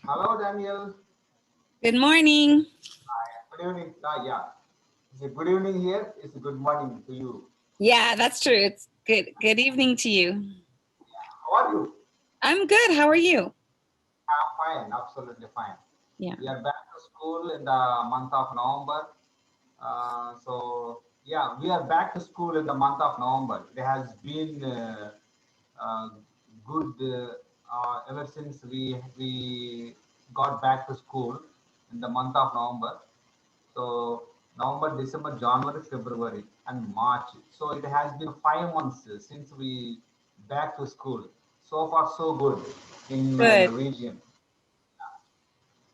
Hello, Daniel. Good morning. Good evening. Yeah. Is it good evening here? It's good morning to you. Yeah, that's true. It's good. Good evening to you. How are you? I'm good. How are you? I'm fine. Absolutely fine. Yeah. We are back to school in the month of November. Yeah, we are back to school in the month of November. It has been uh, good ever since we got back to school in the month of November. So November, December, January, February, and March. So it has been 5 months since we back to school. So far, so good in my Good. region.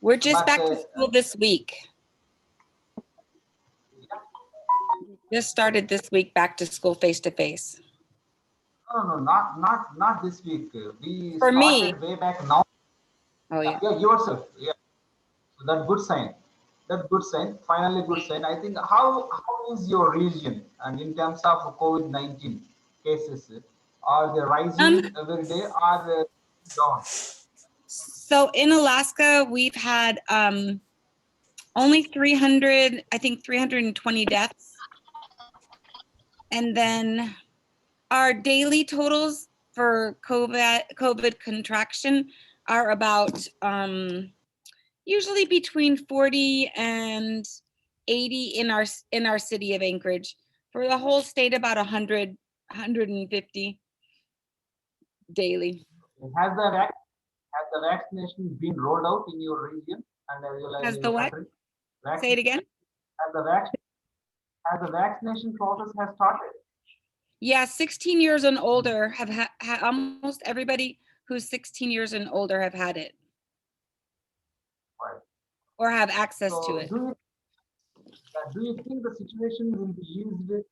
We're just But back to school this week. Just started this week back to school face to face. no, not this week. We For me. started way back now. Oh yeah. Yeah, yourself. Yeah, so that good sign. That good sign. Finally, good sign. I think how is your region and in terms of COVID-19 cases? Are they rising every day or down? So in Alaska, we've had only 300, I think 320 deaths. And then our daily totals for COVID contraction are about usually between 40 and 80 in our city of Anchorage. For the whole state, about 150 daily. Has the vaccination been rolled out in your region and as well as Has in the your what? country? Say it again. Has the vaccination process has started? Yeah, 16 years and older have almost everybody who's 16 years and older have had it. Right. Or have access to So it. do you think the situation will be used in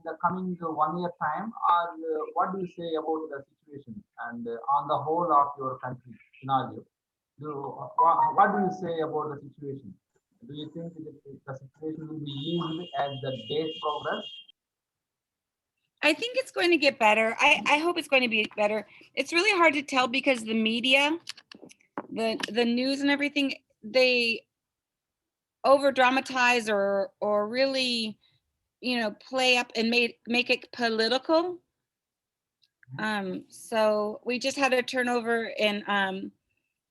the coming 1 year time, or what do you say about the situation and on the whole of your country scenario? What do you say about the situation? Do you think the situation will be used as the days progress? I think it's going to get better. I hope it's going to be better. It's really hard to tell because the media, the news and everything, they over dramatize or really, play up and make it political. So we just had a turnover in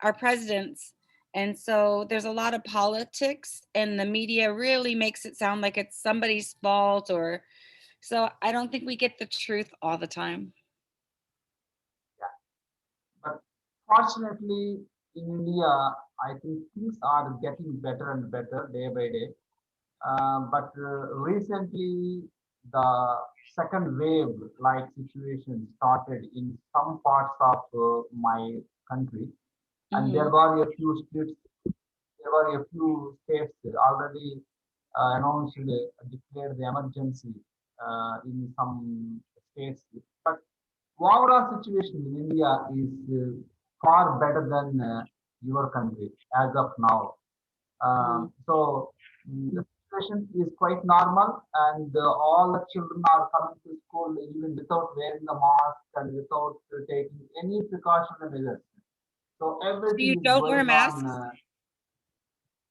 our presidents, and so there's a lot of politics, and the media really makes it sound like it's somebody's fault, or so I don't think we get the truth all the time. Yeah. But fortunately, in India, I think things are getting better and better day by day. But recently, the second wave like situation started in some parts of my country, and there were a few states. There were a few states already announced declared the emergency in some states. But overall situation in India is far better than your country as of now. The situation is quite normal, and all the children are coming to school even without wearing the mask and without taking any precautionary measures. So So you everything is don't wear going on. masks?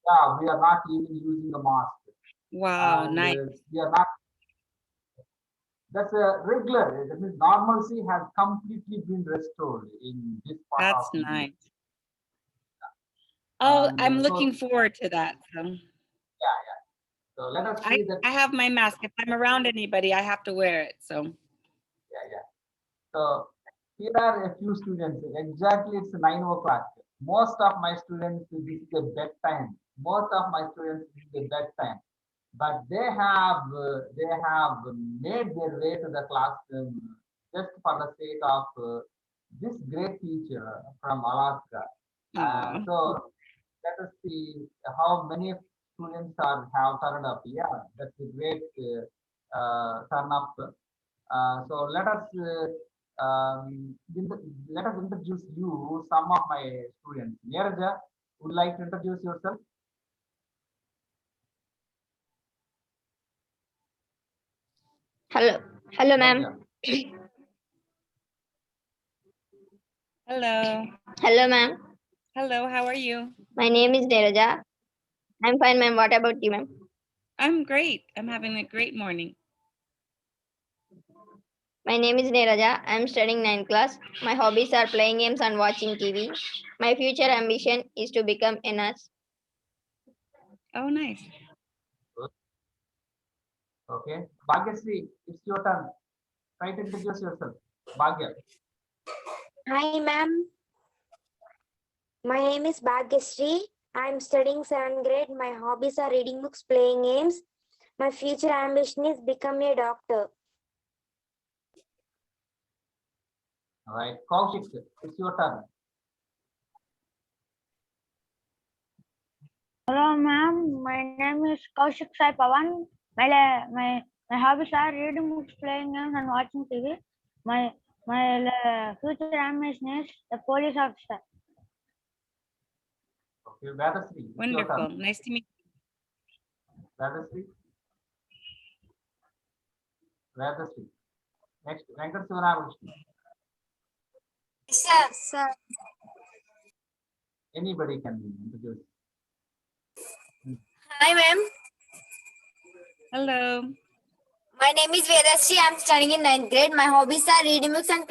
Yeah, we are not even using the mask, Wow, and nice. we are not. That's a regular. That means normalcy has completely been restored in this part of That's India. nice. Oh, And I'm looking forward to that. So yeah, yeah. So let us I see that. have my mask. If I'm around anybody, I have to wear it. So Yeah, yeah. So here are a few students. Exactly, it's 9 o'clock. Most of my students, this is a bedtime. Most of my students, this is a bedtime. But they have made their way to the classroom just for the sake of this great teacher from Alaska. aw. So let us see how many students have turned up. Yeah, that's a great turn up. So let us introduce you some of my students. Neeraja, would like to introduce yourself? Hello, hello, ma'am. Neeraja. Hello. Hello, ma'am. Hello, how are you? My name is Neeraja. I'm fine, ma'am. What about you, ma'am? I'm great. I'm having a great morning. My name is Neeraja. I'm studying 9th class. My hobbies are playing games and watching TV. My future ambition is to become a nurse. Oh, nice. Okay. Bhagyasri, it's your turn. Try to introduce yourself. Bhagya. Hi, ma'am. My name is Bhagyashree. I'm studying 7th grade. My hobbies are reading books, playing games. My future ambition is become a doctor. All right. Kaushik, it's your turn. Hello, ma'am. My name is Kaushik Sai Pawan. My hobbies are reading books, playing games, and watching TV. My future ambition is a police officer. Okay. Vedasri, it's your Wonderful. turn. Nice to meet Vedasri. Vedasri. Next, Venkat Sivanarakrishnan. Sir. Anybody can introduce. Hi, ma'am. you. Hello. My name is Vedashree. I'm studying in 9th grade. My hobbies are reading books and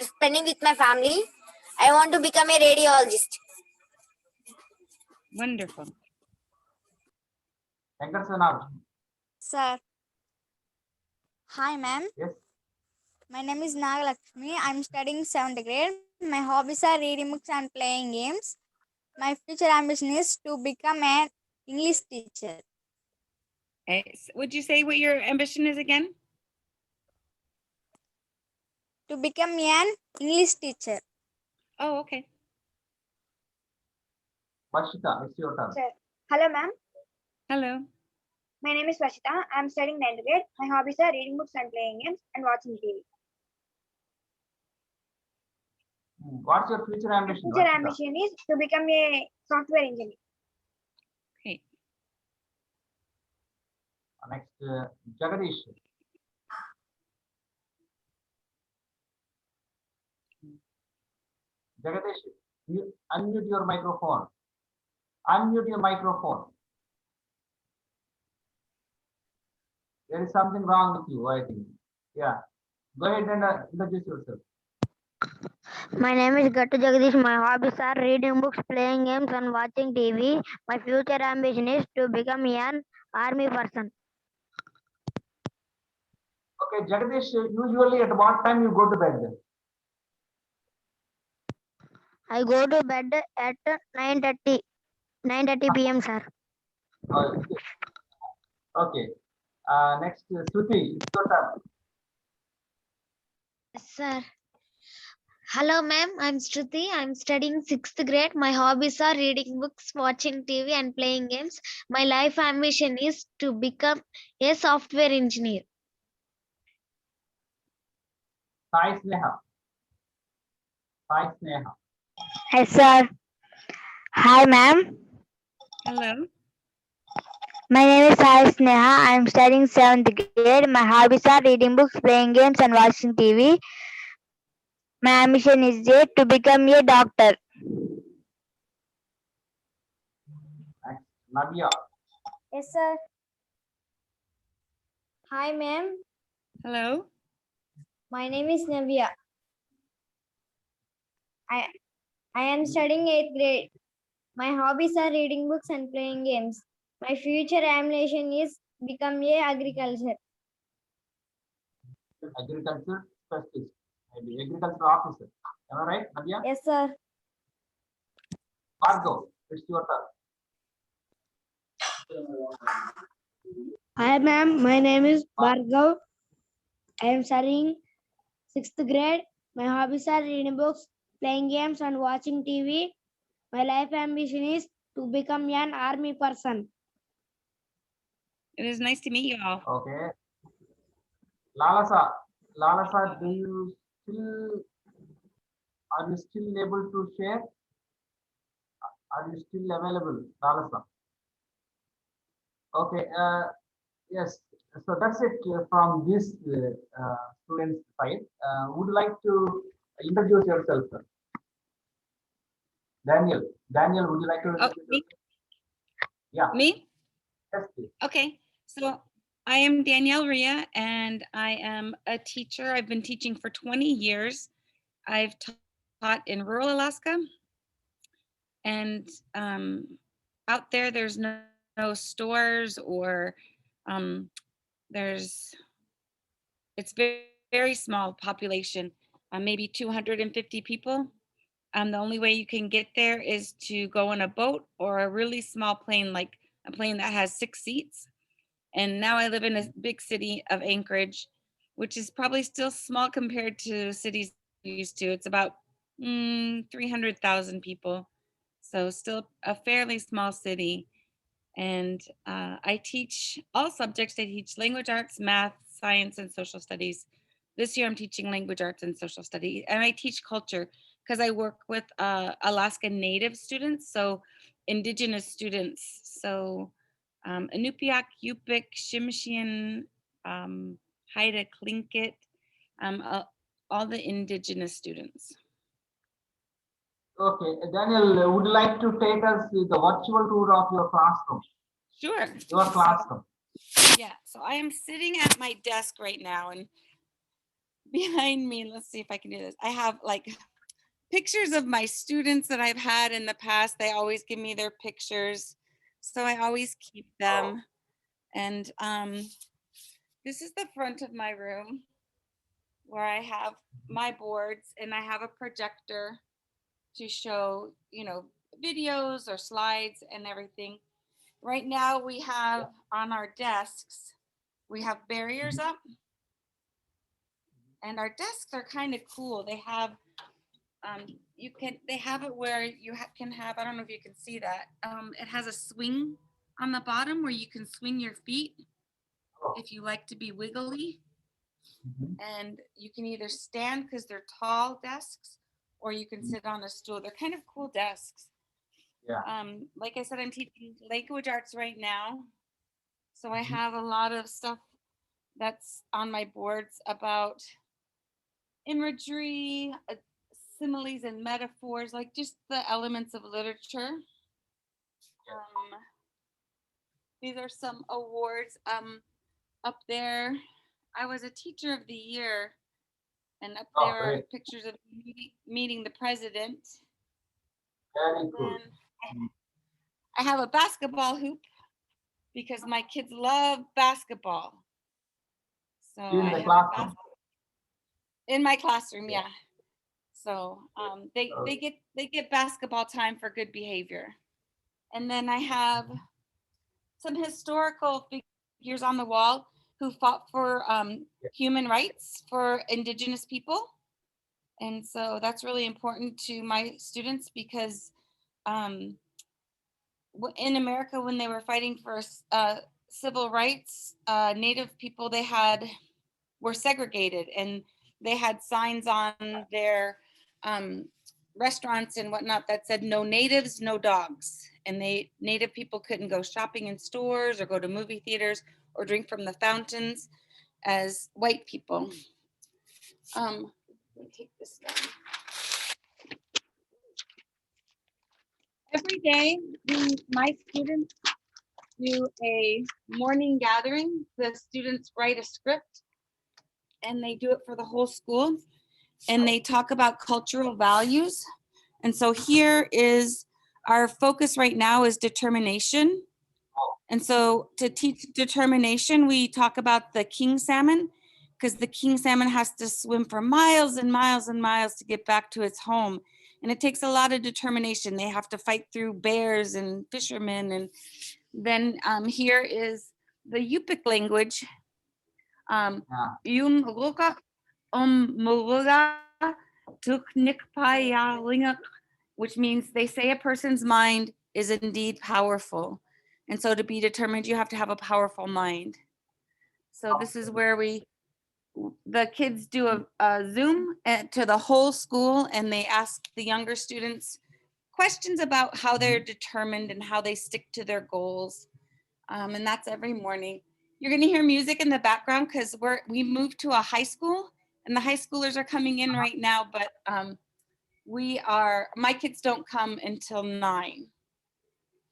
spending with my family. I want to become a radiologist. Wonderful. Venkat Sivanarakrishnan. Sir. Hi, ma'am. Yes. My name is Nagalakshmi. I'm studying 7th grade. My hobbies are reading books and playing games. My future ambition is to become an English teacher. Would you say what your ambition is again? To become an English teacher. Oh, okay. Varshita, it's your turn. Sir. Hello, ma'am. Hello. My name is Vashita. I'm studying 9th grade. My hobbies are reading books and playing games and watching TV. What's your future ambition? Future Varshita? ambition is to become a software engineer. Great. Next, Jagadish. Jagadish, you unmute your microphone. Unmute your microphone. There is something wrong with you, I think. Yeah. Go ahead and introduce yourself. My name is Gattu Jagadish. My hobbies are reading books, playing games, and watching TV. My future ambition is to become an army person. Okay, Jagadish, usually at what time you go to bed? I go to bed at 9:30 p.m. sir. Okay. Next, Shruti, it's your turn. Sir. Hello, ma'am. I'm Shruti. I'm studying 6th grade. My hobbies are reading books, watching TV, and playing games. My life ambition is to become a software engineer. Sai Sneha. Sai Sneha. Hi, sir. Hi, ma'am. Hello. My name is Sai Sneha. I'm studying 7th grade. My hobbies are reading books, playing games, and watching TV. My ambition is to become a doctor. Next, Nadia. Yes, sir. Hi, ma'am. Hello. My name is Navya. I am studying 8th grade. My hobbies are reading books and playing games. My future ambition is become a agriculture. Agriculture specialist. Maybe agriculture officer. Am I right, Nadia? Yes, sir. Fargo, it's your turn. Hi, ma'am. My name is Bhargav. I am studying 6th grade. My hobbies are reading books, playing games, and watching TV. My life ambition is to become an army person. It is nice to meet you all. Okay. Lalasa. Lalasa, are you still able to share? Are you still available, Lalasa? Okay. Yes. So that's it from this student's side. Would you like to introduce yourself, sir? Daniel, would you like to? Oh, me? Yeah, Me? yes, please. Okay. So I am Danielle Ria, and I am a teacher. I've been teaching for 20 years. I've taught in rural Alaska, and out there, there's no stores or um, there's it's very small population, maybe 250 people. The only way you can get there is to go on a boat or a really small plane, like a plane that has 6 seats. And now I live in a big city of Anchorage, which is probably still small compared to cities I'm used to. It's about 300,000 people. So still a fairly small city. And I teach all subjects. I teach language arts, math, science, and social studies. This year I'm teaching language arts and social studies. And I teach culture because I work with Alaska Native students, so indigenous students. So Inupiaq, Yupik, Shimishian, Haida, Tlingit, all the indigenous students. Okay, Daniel, would you like to take us the virtual tour of your classroom? Sure. Your classroom. Yeah, so I am sitting at my desk right now, and behind me, let's see if I can do this. I have like pictures of my students that I've had in the past. They always give me their pictures, so I always keep them. And this is the front of my room where I have my boards, and I have a projector to show, videos or slides and everything. Right now we have on our desks, we have barriers up, and our desks are kind of cool. They have they have it where you can have, I don't know if you can see that, it has a swing on the bottom where you can swing your feet if you like to be wiggly. And you can either stand because they're tall desks, or you can sit on a stool. They're kind of cool desks. Yeah. Like I said, I'm teaching language arts right now, so I have a lot of stuff that's on my boards about imagery, similes and metaphors, like just the elements of literature. These are some awards. Up there, I was a teacher of the year, and up there are Great. pictures of meeting the president. Very cool. Then I have a basketball hoop because my kids love basketball. So In I the have classroom. in my classroom, yeah. So they get basketball time for good behavior. And then I have some historical figures on the wall who fought for human rights for indigenous people. And so that's really important to my students because in America, when they were fighting for civil rights, Native people, were segregated, and they had signs on their restaurants and whatnot that said no natives, no dogs. And Native people couldn't go shopping in stores or go to movie theaters or drink from the fountains as white people. Let me take this down. Every day, my students do a morning gathering. The students write a script, and they do it for the whole school. And they talk about cultural values. And so here is our focus right now is determination. And so to teach determination, we talk about the king salmon, because the king salmon has to swim for miles and miles and miles to get back to its home. And it takes a lot of determination. They have to fight through bears and fishermen. And then here is the Yupik language. Yung luka muluga tuknikpaya, which means they say a person's mind is indeed powerful. And so to be determined, you have to have a powerful mind. So this is where the kids do a Zoom to the whole school, and they ask the younger students questions about how they're determined and how they stick to their goals. And that's every morning. You're gonna hear music in the background because we moved to a high school, and the high schoolers are coming in right now, but my kids don't come until 9.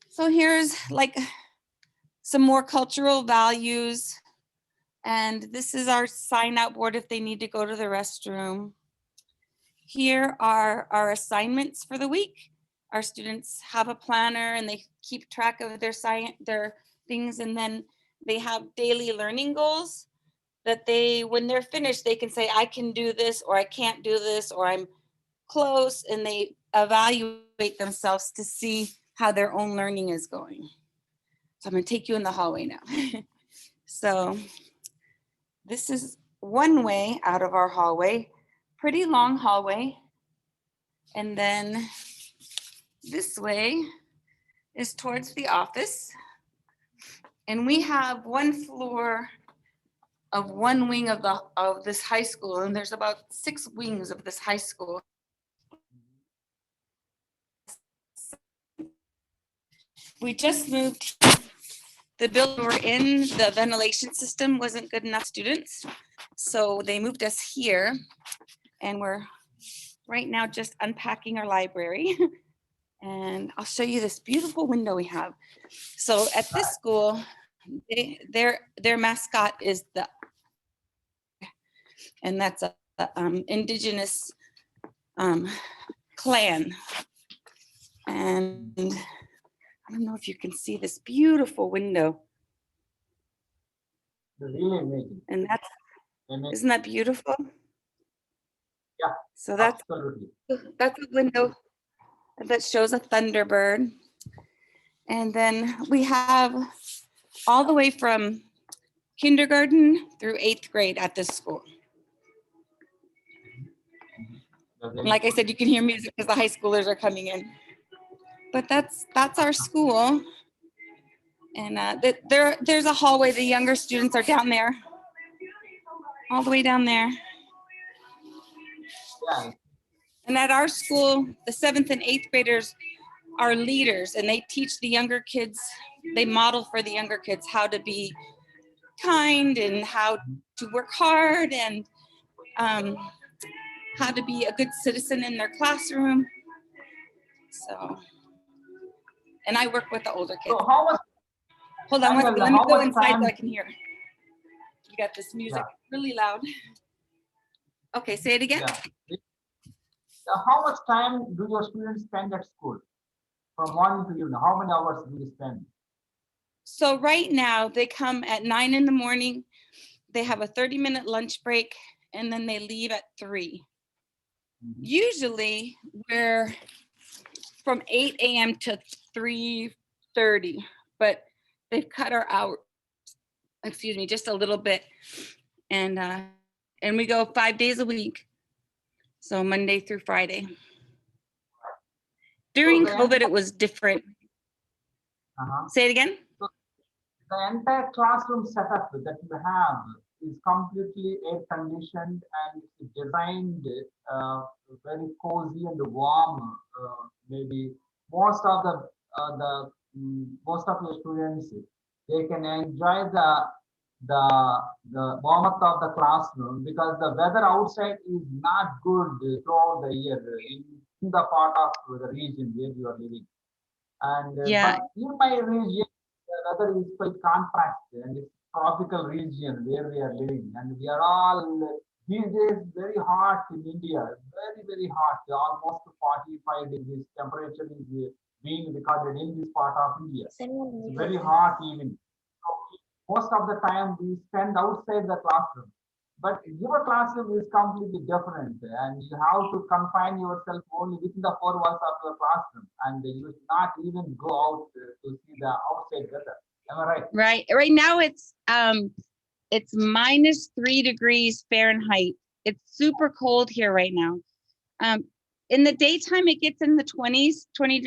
So here's like some more cultural values. And this is our sign out board if they need to go to the restroom. Here are our assignments for the week. Our students have a planner and they keep track of their things, and then they have daily learning goals that when they're finished, they can say, I can do this, or I can't do this, or I'm close, and they evaluate themselves to see how their own learning is going. So I'm gonna take you in the hallway now. So this is one way out of our hallway, pretty long hallway. And then this way is towards the office. And we have one floor of one wing of this high school, and there's about 6 wings of this high school. We just moved. The building we're in, the ventilation system wasn't good enough students. So they moved us here, and we're right now just unpacking our library. And I'll show you this beautiful window we have. So at this school, their mascot is and that's a indigenous clan. And I don't know if you can see this beautiful window. Really amazing. And isn't that beautiful? Yeah. So that's Absolutely. a window that shows a thunderbird. And then we have all the way from kindergarten through 8th grade at this school. And like I said, you can hear music because the high schoolers are coming in. But that's our school. And there's a hallway. The younger students are down there, all the way down there. Yeah. And at our school, the 7th and 8th graders are leaders, and they teach the younger kids, they model for the younger kids how to be kind and how to work hard and how to be a good citizen in their classroom. So, and I work with the older kids. So how much? Hold on, let me go inside so I can hear. You got this music really loud. Okay, say it again. Yeah. How much time do your students spend at school? From morning to evening, how many hours do you spend? So right now they come at 9 in the morning. They have a 30-minute lunch break, and then they leave at 3. Mm-hmm. Usually we're from 8 a.m. to 3:30, but they've cut our hours, just a little bit. And we go 5 days a week. So Monday through Friday. During COVID, it was different. Say it again. So the entire classroom setup that you have is completely air conditioned and it's designed very cozy and warm. Maybe most of your students, they can enjoy the warmth of the classroom because the weather outside is not good throughout the year in the part of the region where you are living. And but in my region, the weather is quite contrast, and it's tropical region where we are living, and we are all these days very hot in India, very hot, almost 45 degrees temperature is being recorded in this part of India. It's very hot even. So most of the time we spend outside the classroom. But your classroom is completely different, and you have to confine yourself only within the 4 walls of your classroom, and you should not even go out to see the outside weather. Am I right? Right. Right now it's -3 degrees Fahrenheit. It's super cold here right now. In the daytime, it gets in the 20s, 20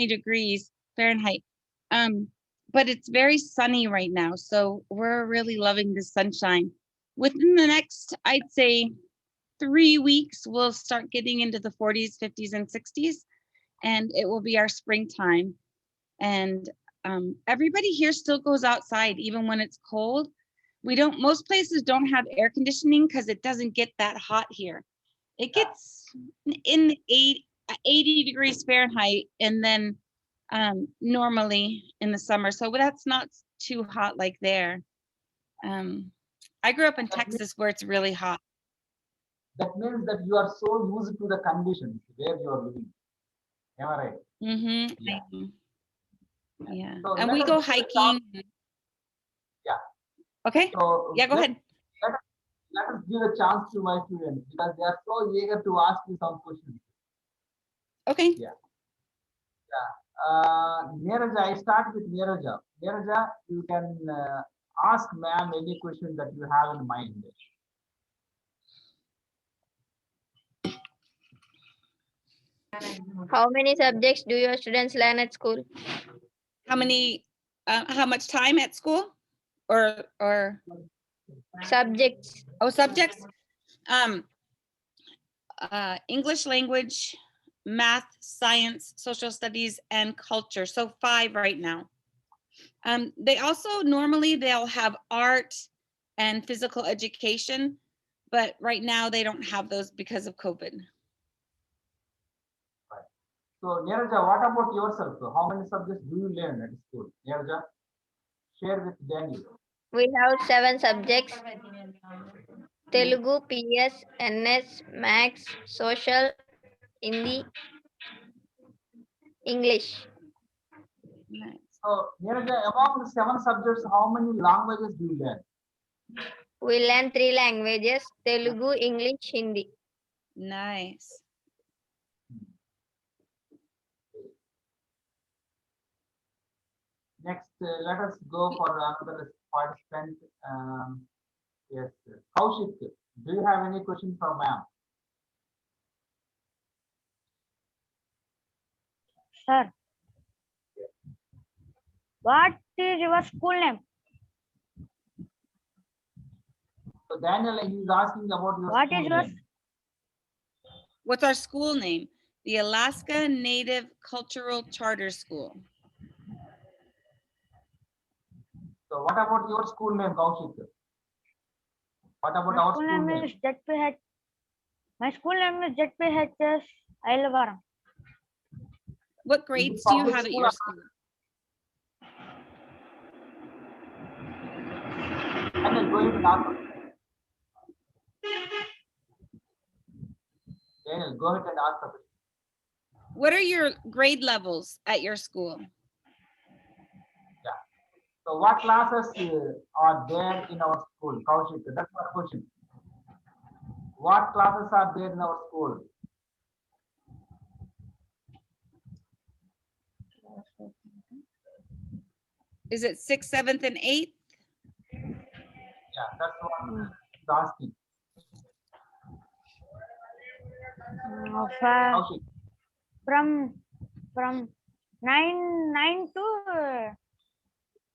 degrees Fahrenheit. But it's very sunny right now, so we're really loving the sunshine. Within the next, I'd say 3 weeks, we'll start getting into the 40s, 50s, and 60s, and it will be our springtime. And everybody here still goes outside, even when it's cold. Most places don't have air conditioning because it doesn't get that hot here. It gets in the 80 degrees Fahrenheit, and then normally in the summer. So that's not too hot like there. I grew up in Texas where it's really hot. That means that you are so used to the conditions where you are living. Am I right? Mm-hmm. Yeah. Yeah. So And let we us go give a chance- hiking. Yeah. Okay. So Yeah, go ahead. Let us give a chance to my students because they are so eager to ask you some questions. Okay. Yeah. Neeraja, I start with Neeraja. Neeraja, you can ask ma'am any question that you have in mind. How many subjects do your students learn at school? How much time at school or Subjects. subjects? English language, math, science, social studies, and culture. So 5 right now. They also normally they'll have art and physical education, but right now they don't have those because of COVID. So Neeraja, what about yourself? How many subjects do you learn at school? Neeraja, share with Daniel. We have 7 subjects. Telugu, PS, NS, Max, Social, Hindi, English. Nice. So Neeraja, among the 7 subjects, how many languages do you learn? We learn 3 languages, Telugu, English, Hindi. Nice. Next, let us go for another participant. Yes, Kaushik, do you have any question for ma'am? Sir, what is your school name? So Daniel, he is asking about your What school is your name. What's our school name? The Alaska Native Cultural Charter School. So what about your school name, Kaushik? What about My our school school name name? is ZPH. My school name is ZPHS Ailavaram. What grades do you public have at school your or- school? Daniel, go ahead and answer. Daniel, go ahead and ask the question. What are your grade levels at your school? So what classes are there in our school? Kaushik, that's my question. What classes are there in our school? Is it 6th, 7th, and 8th? Yeah, that's what I'm asking. Kaushik, From 9 to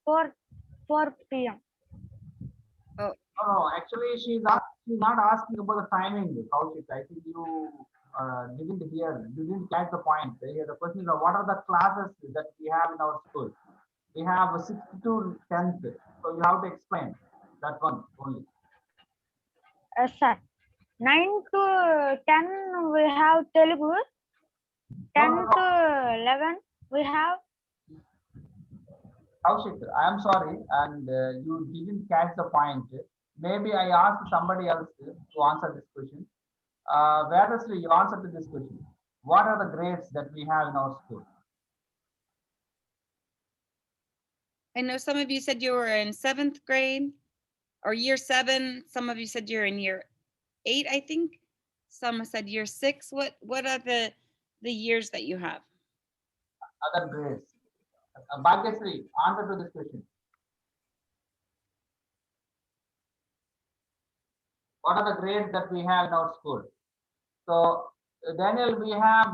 4 p.m. no, actually she's not asking about the timing, Kaushik. I think you didn't hear, you didn't catch the point. The question is, what are the classes that we have in our school? We have 6th to 10th, so you have to explain that one only. Sir, 9 to 10 we have Telugu. 10 to 11 we have Kaushik, I am sorry, and you didn't catch the point. Maybe I asked somebody else to answer this question. Varasri, you answer to this question. What are the grades that we have in our school? I know some of you said you were in 7th grade or year 7. Some of you said you're in year 8, I think. Some said year 6. What are the years that you have? Other grades. Bhagyasri, answer to this question. What are the grades that we have in our school? So, Daniel, we have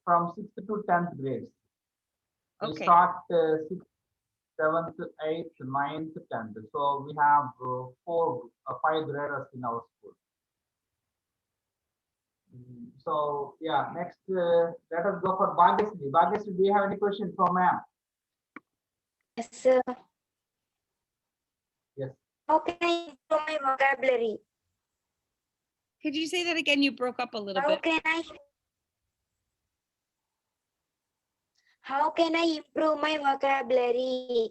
from 6th to 10th grades. We Okay. start 6th, 7th, 8th, 9th, 10th. So we have 5 graders in our school. So yeah, next let us go for Bhagyasri. Bhagyasri, do you have any questions for ma'am? Yes, sir. Yes. How can I improve my vocabulary? Could you say that again? You broke up a little How bit. can I improve my vocabulary?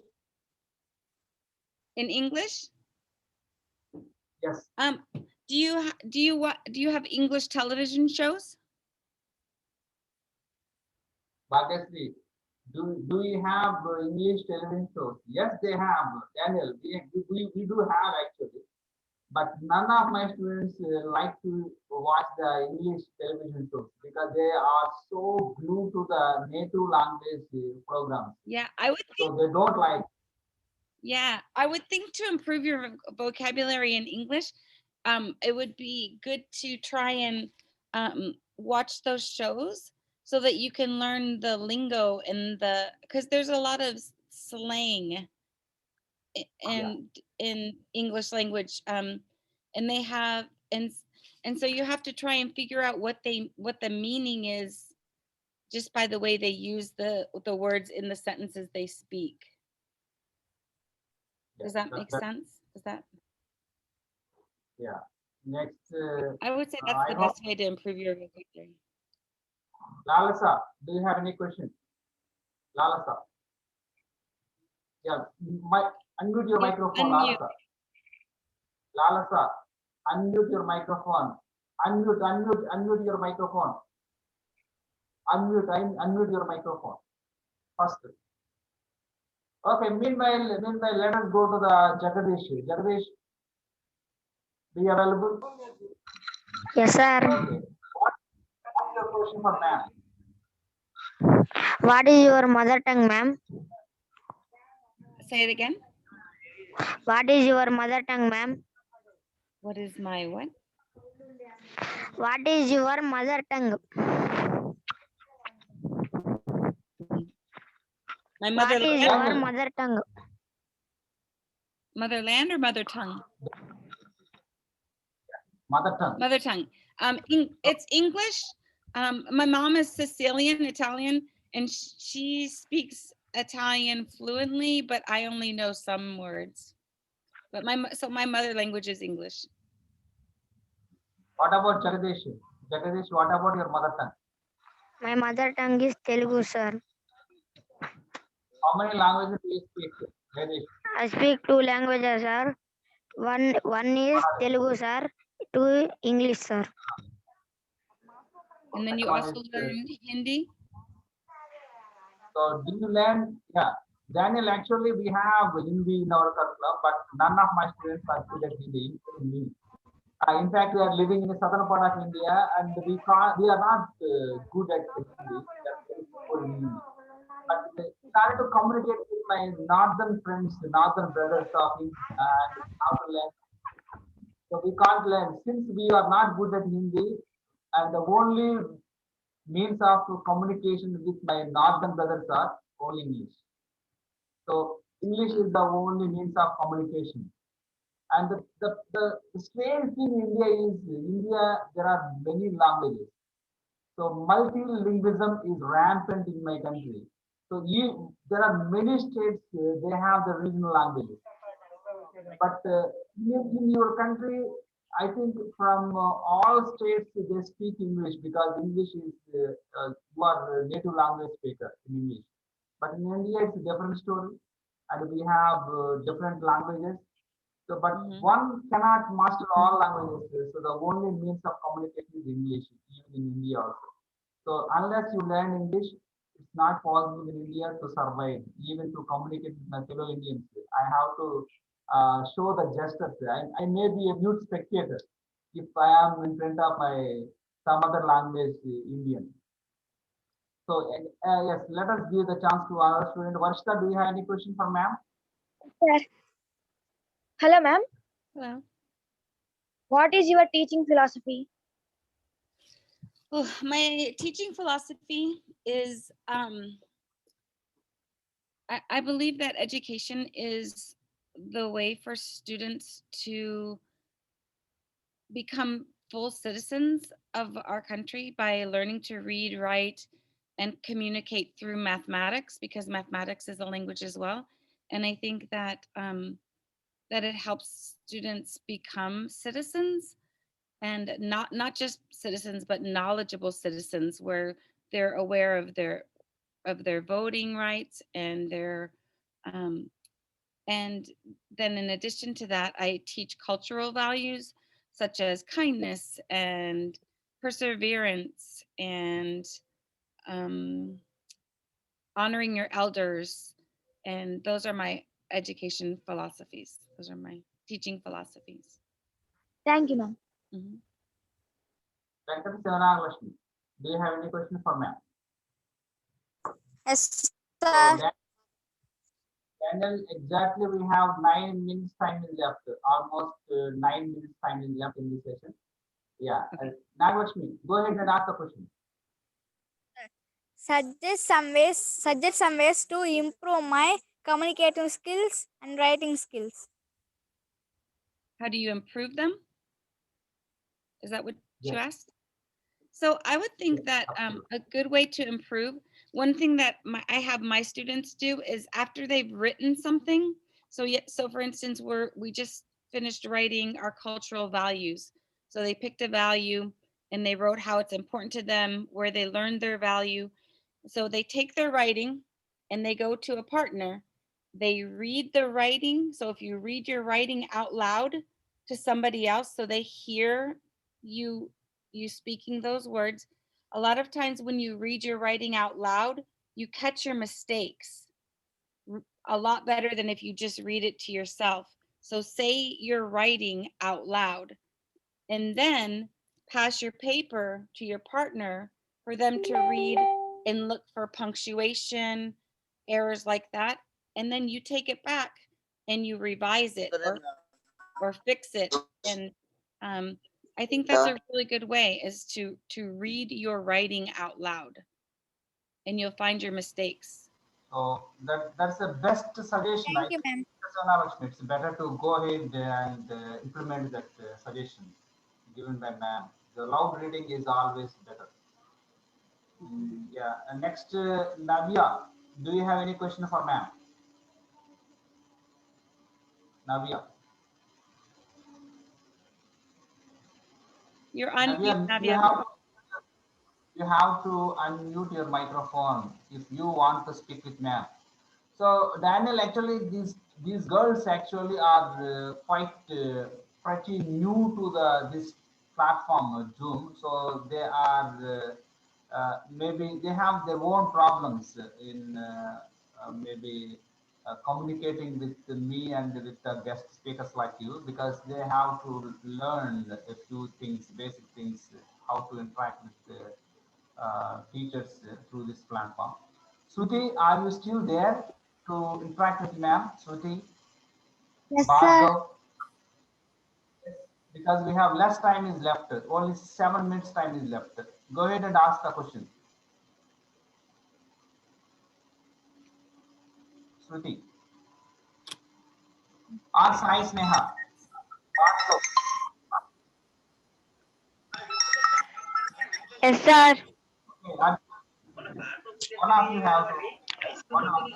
In English? Yes. Do you have English television shows? Bhagasri, do you have English television shows? Yes, they have. Daniel, we do have actually. But none of my students like to watch the English television shows because they are so glued to the native language programs. Yeah, I would think. So they don't like. Yeah, I would think to improve your vocabulary in English, it would be good to try and watch those shows so that you can learn the lingo and because there's a lot of slang in English language, and they have and so you have to try and figure out what the meaning is just by the way they use the words in the sentences they speak. Does that make sense? Does that? Yeah. Next, I would say that's I the hope, best way to improve your vocabulary. Lalasa, do you have any question? Lalasa. Yeah, unmute your Yeah, microphone, unmute. Lalasa. Lalasa, unmute your microphone. Unmute your microphone. Unmute your microphone. First. Okay, meanwhile, let us go to the Jagadish. Jagadish, be available? Yes, sir. Okay. What's your question for ma'am? What is your mother tongue, ma'am? Say it again. What is your mother tongue, ma'am? What is my what? What is your mother tongue? My What is motherland. your mother tongue? Motherland or mother tongue? Mother tongue. Mother tongue. It's English. My mom is Sicilian, Italian, and she speaks Italian fluently, but I only know some words. But my mother language is English. What about Jagadish? Jagadish, what about your mother tongue? My mother tongue is Telugu, sir. How many languages do you speak, Jagadish? I speak 2 languages, sir. One is Telugu, sir. 2 English, sir. And then you One also is, learn Hindi. So do you learn? Yeah, Daniel. Actually, we have Hindi in our curriculum, but none of my students are good at Hindi, including me. In fact, we are living in the southern part of India, and we are not good at Hindi. We are very poor in Hindi. But started to communicate with my northern friends, northern brothers of India, and how to learn. So we can't learn since we are not good at Hindi, and the only means of communication with my northern brothers are all English. So English is the only means of communication. And the strange thing in India is there are many languages. So multilingualism is rampant in my country. So there are many states, they have the regional languages. But in your country, I think from all states they speak English because English is you are a native language speaker in English. But in India, it's a different story, and we have different languages. So, but one cannot master all languages. So the only means of communication is English, even in India also. So unless you learn English, it's not possible in India to survive, even to communicate with my fellow Indians. I have to show the gestures. I may be a mute spectator if I am in front of my some other language Indian. So yes, let us give the chance to our student. Varshita, do you have any question for ma'am? Sir. Hello, ma'am. Hello. What is your teaching philosophy? Oh, my teaching philosophy is I believe that education is the way for students to become full citizens of our country by learning to read, write, and communicate through mathematics, because mathematics is a language as well. And I think that that it helps students become citizens and not just citizens, but knowledgeable citizens, where they're aware of their voting rights and their and then in addition to that, I teach cultural values such as kindness and perseverance and um, honoring your elders. And those are my education philosophies. Those are my teaching philosophies. Thank you, ma'am. Mhm. Venkata Sivanagalaxmi, do you have any question for ma'am? Yes, So sir. Daniel, exactly we have 9 minutes time is left. Almost 9 minutes time is left in this session. Yeah. Nagalaxmi, go ahead and ask the question. Suggest some ways to improve my communicative skills and writing skills. How do you improve them? Is that what you Yes. asked? So I would think Yes, that absolutely. a good way to improve, one thing that I have my students do is after they've written something. So for instance, we just finished writing our cultural values. So they picked a value and they wrote how it's important to them, where they learned their value. So they take their writing and they go to a partner. They read the writing. So if you read your writing out loud to somebody else, so they hear you speaking those words, a lot of times when you read your writing out loud, you catch your mistakes a lot better than if you just read it to yourself. So say your writing out loud and then pass your paper to your partner for them to read and look for punctuation, errors like that. And then you take it back and you revise it or fix it. And I think that's a really good way, is to read your writing out loud and you'll find your mistakes. So that's the best suggestion. I Thank you, think ma'am. Nagalaxmi, it's better to go ahead and implement that suggestion given by ma'am. The loud reading is always better. Yeah. And next, Navia, do you have any question for ma'am? Navia. You're on mute, Navia, Navia. you have to unmute your microphone if you want to speak with ma'am. So Daniel, actually, these girls actually are quite pretty new to this platform Zoom. So they are maybe they have their own problems in maybe communicating with me and with the guest speakers like you, because they have to learn a few things, basic things, how to interact with teachers through this platform. Shruti, are you still there to interact with ma'am? Shruti, Yes, sir. Bhargav, because we have less time is left. Only 7 minutes time is left. Go ahead and ask the question. Shruti. Or Sai Sneha. Yes, sir. Okay, one of you have to. One of you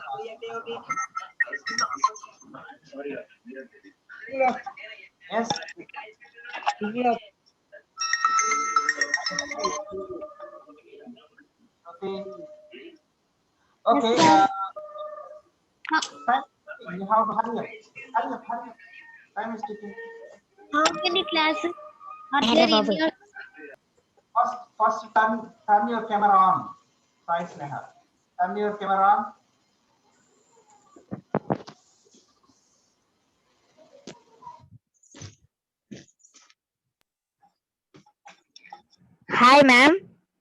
ask. Yes. Okay. Okay. Time, you have to hurry up. Hurry up. Hurry up. Time is ticking. How many classes are there in your? First turn your camera on. Sai Sneha. Turn your camera on. Hi, ma'am.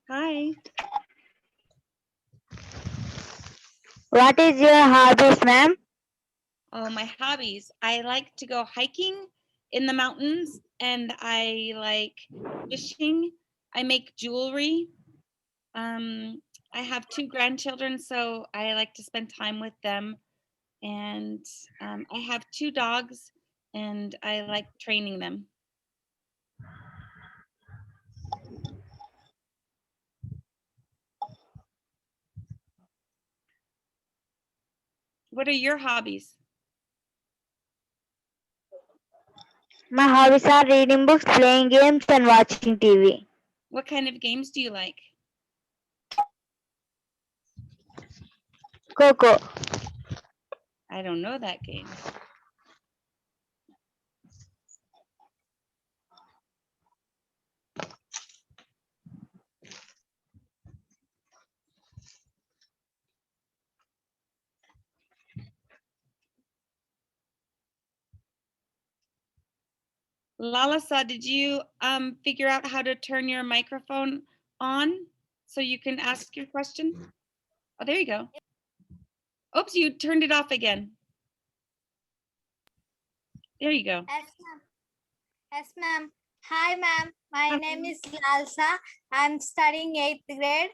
Hi. What is your hobbies, ma'am? Oh, my hobbies. I like to go hiking in the mountains and I like fishing. I make jewelry. I have 2 grandchildren, so I like to spend time with them. And I have 2 dogs and I like training them. What are your hobbies? My hobbies are reading books, playing games, and watching TV. What kind of games do you like? Coco. I don't know that game. Lalasa, did you figure out how to turn your microphone on so you can ask your question? Oh, there you go. Oops, you turned it off again. There you go. Yes, ma'am. Yes, ma'am. Hi, ma'am. My name is Lalsa. I'm studying 8th grade.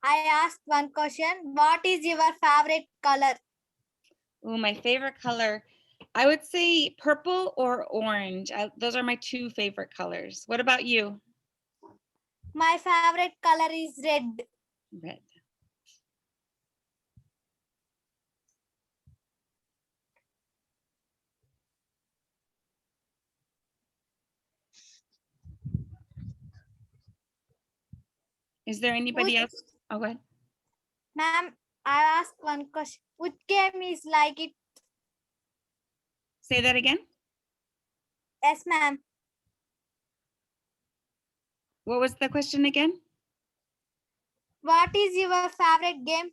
I asked one question. What is your favorite color? Oh, my favorite color. I would say purple or orange. Those are my two favorite colors. What about you? My favorite color is red. Red. Is there anybody Which, else? Oh, go ahead. ma'am, I asked one question. Which game is like it? Say that again. Yes, ma'am. What was the question again? What is your favorite game?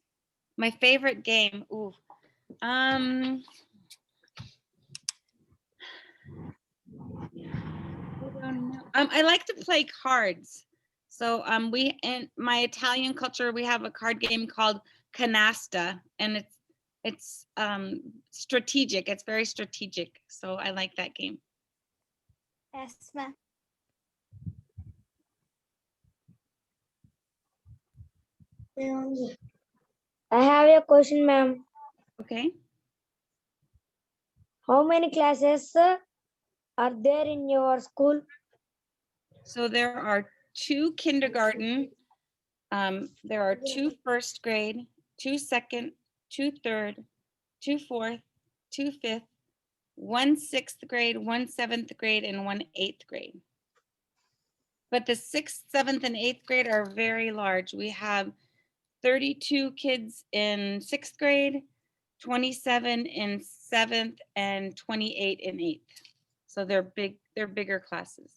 My favorite game. Ooh. I don't know. I like to play cards. So we in my Italian culture we have a card game called canasta, and it's strategic. It's very strategic. So I like that game. Yes, ma'am. I have a question, ma'am. Okay. How many classes are there in your school? So there are 2 kindergarten, there are 2 first grade, 2 second, 2 third, 2 fourth, 2 fifth, 1 6th grade, 1 7th grade, and 1 8th grade. But the 6th, 7th, and 8th grade are very large. We have 32 kids in 6th grade, 27 in 7th, and 28 in 8th. So they're bigger classes.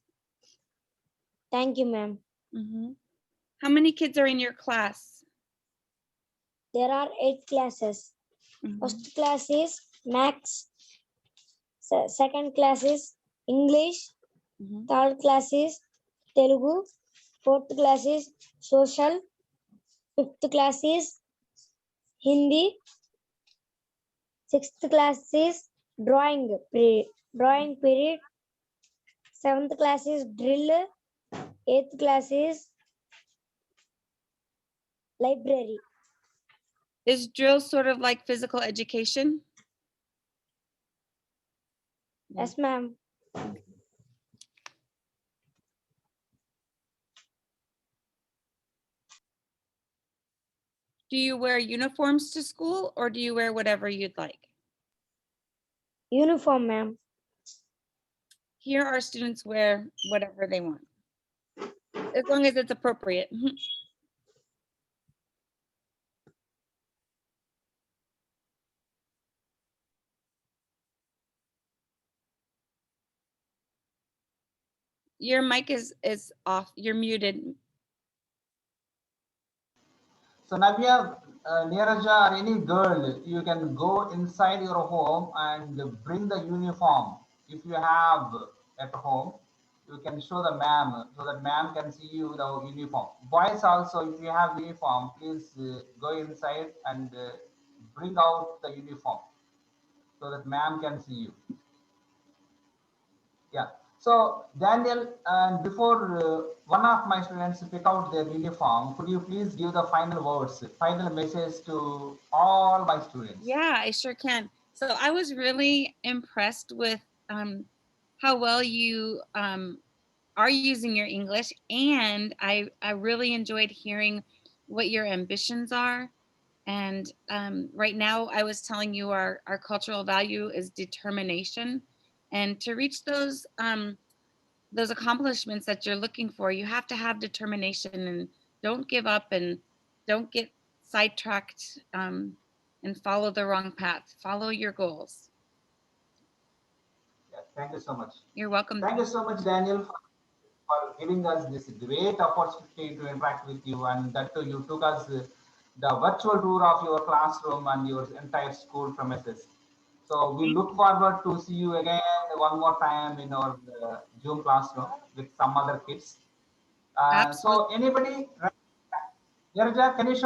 Thank you, ma'am. Mhm. How many kids are in your class? There are 8 classes. Mhm. First class is Maths. Second class is English. Mhm. Third class is Telugu. Fourth class is Social. Fifth class is Hindi. Sixth class is Drawing period. Seventh class is Drill. Eighth class is Library. Is drill sort of like physical education? Yes, ma'am. Do you wear uniforms to school or do you wear whatever you'd like? Uniform, ma'am. Here our students wear whatever they want, as long as it's appropriate. Your mic is off. You're muted. So Navya, Neeraja, or any girl, you can go inside your home and bring the uniform. If you have at home, you can show the ma'am so that ma'am can see you the uniform. Boys also, if you have uniform, please go inside and bring out the uniform so that ma'am can see you. Yeah. So Daniel, and before one of my students pick out their uniform, could you please give the final words, final message to all my students? Yeah, I sure can. So I was really impressed with how well you are using your English, and I really enjoyed hearing what your ambitions are. And right now, I was telling you our cultural value is determination. And to reach those accomplishments that you're looking for, you have to have determination, and don't give up, and don't get sidetracked, and follow the wrong path. Follow your goals. Yeah, thank you so much. You're welcome. Thank you so much, Daniel, for giving us this great opportunity to interact with you, and that too, you took us the virtual tour of your classroom and your entire school premises. So we look forward to see you again one more time in our Zoom classroom with some other kids. Absolutely. So anybody, Yarja, can you show